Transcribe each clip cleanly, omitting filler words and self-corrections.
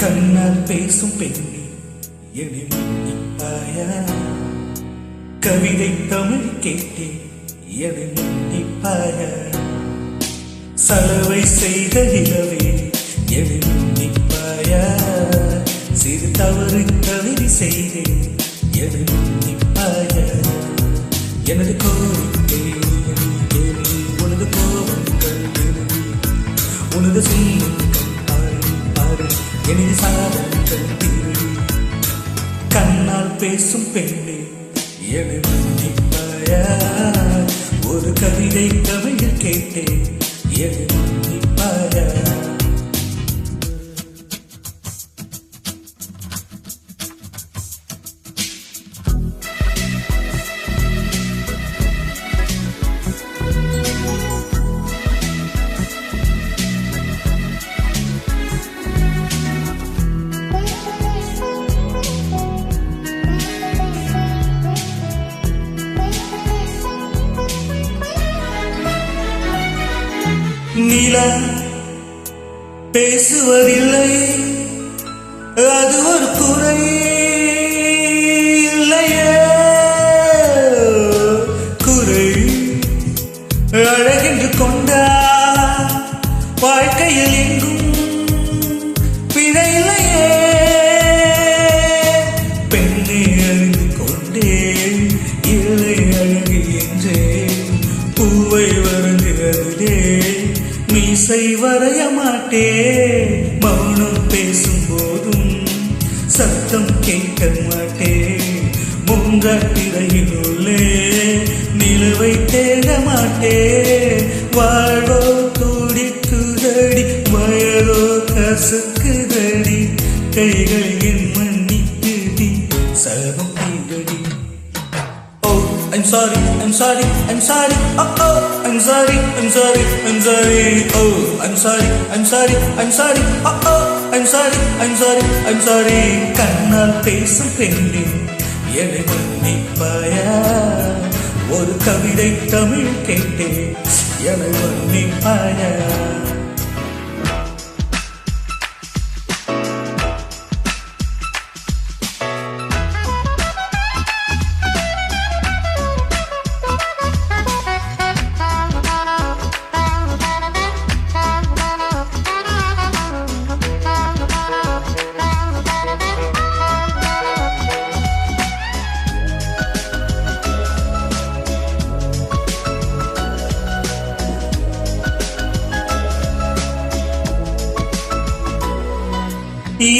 கண்ணால் பேசும் பெண்ணே என்னை மன்னிப்பாயா? கவிதை தமிழ் கேட்டேன் என்னை மன்னிப்பாயா? சலவை செய்த நிலவே என்னை மன்னிப்பாயா? சிறு தவறு தவறி செய்தேன் என்னை மன்னிப்பாயா? எனது கோரிக்கை உனது கோபங்கள் உனது செய்யும் எனது சாதங்கள் திருடி கண்ணால் பேசும் பெண்ணே என்னை மன்னிப்பாயா? ஒரு கவிதை தமிழில் கேட்டேன் என்னை மன்னிப்பாயா? நிலா பேசுவதில்லை, அது ஒரு குறை இல்லையே. குறை அழகென்று கொண்டா வாழ்க்கையில் எங்கும் பிழை இல்லையே. பெண்ணை அறிந்து கொண்டே இல்லை அழகு என்றே பூவை வருகிறதிலே மீசை வரைய மாட்டே. மௌனம் பேசும் போதும் சத்தம் கேட்க மாட்டே. மூன்றாட்டிரையில் உள்ளே நிலவை தேட மாட்டே. வாழ்வோ துடிக்குதடி, வயதோ கசுக்குதடி, கைகள் என் மன்னிக்குதி சர்வம் தீரடி. I'm sorry, I'm sorry, I'm sorry, oh oh, I'm sorry, I'm sorry, I'm sorry, oh, I'm sorry, I'm sorry, I'm sorry, oh oh, I'm sorry, I'm sorry, I'm sorry. கண்ணால் பேசும் பெண்ணே என்னை மன்னிப்பாயா? ஒரு கவிதை தமிழ் கேட்டேன் என்னை மன்னிப்பாயா?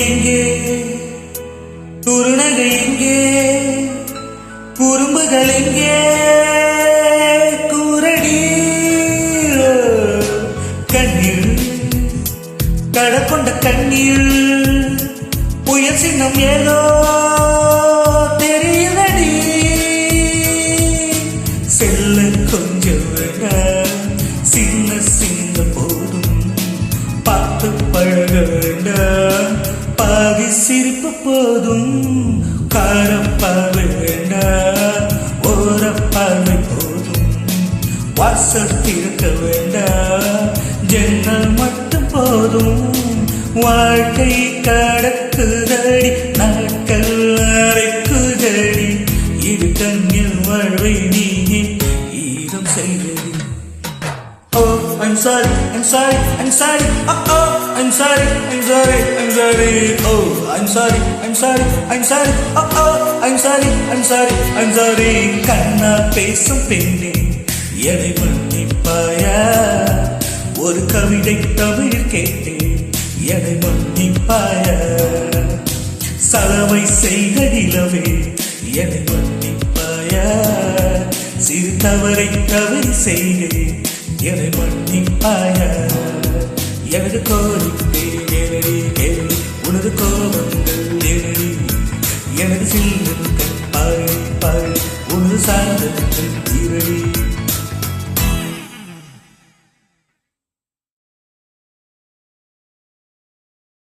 எங்கே குறுநகை, எங்கே குறும்புகள், எங்கே கூரடி கண்ணீர் கடற்கொண்ட கண்ணீர் புயல் சின்னம் ஏதோ தெரியலடி. செல்ல கொஞ்சம் வேண்டாம், சின்ன சின்ன போதும் பார்த்து பழக வேண்டாம். பாதி சிரிப்பு போதும், காரப்பார்வை வேண்டாம், ஓரப்பார்வை போதும். வாசல் திறக்க வேண்டாம், ஜன்னல் மட்டும் போதும். வாழ்க்கை கடக்குதடி, நாட்கள் அரைக்குதடி, இரு கண்ணில் வாழ்வை நீயே ஈரம் செய்தடி. Oh, I'm sorry, I'm sorry, I'm sorry, oh oh, I'm sorry, I'm sorry, I'm sorry, oh, I'm sorry, I'm sorry, I'm sorry, oh oh, I'm sorry, I'm sorry, I'm sorry. கண்ணால் பேசும் பெண்ணே என்னை மன்னிப்பாயா? ஒரு கவிதை தமிழ் கேட்டேன் என்னை மன்னிப்பாயா? சலவை செய்த நிலவே என்னை மன்னிப்பாயா? சிறு தவறை தவறி செய்தேன் என்னை மன்னிப்பாயா? எனது கோரிக்கை நேரடி நேரடி, உனது கோபங்கள் நேரடி. எனது சில்லுங்கள் பாரு பாரு, உனது சார்ந்தங்கள் தீரடி.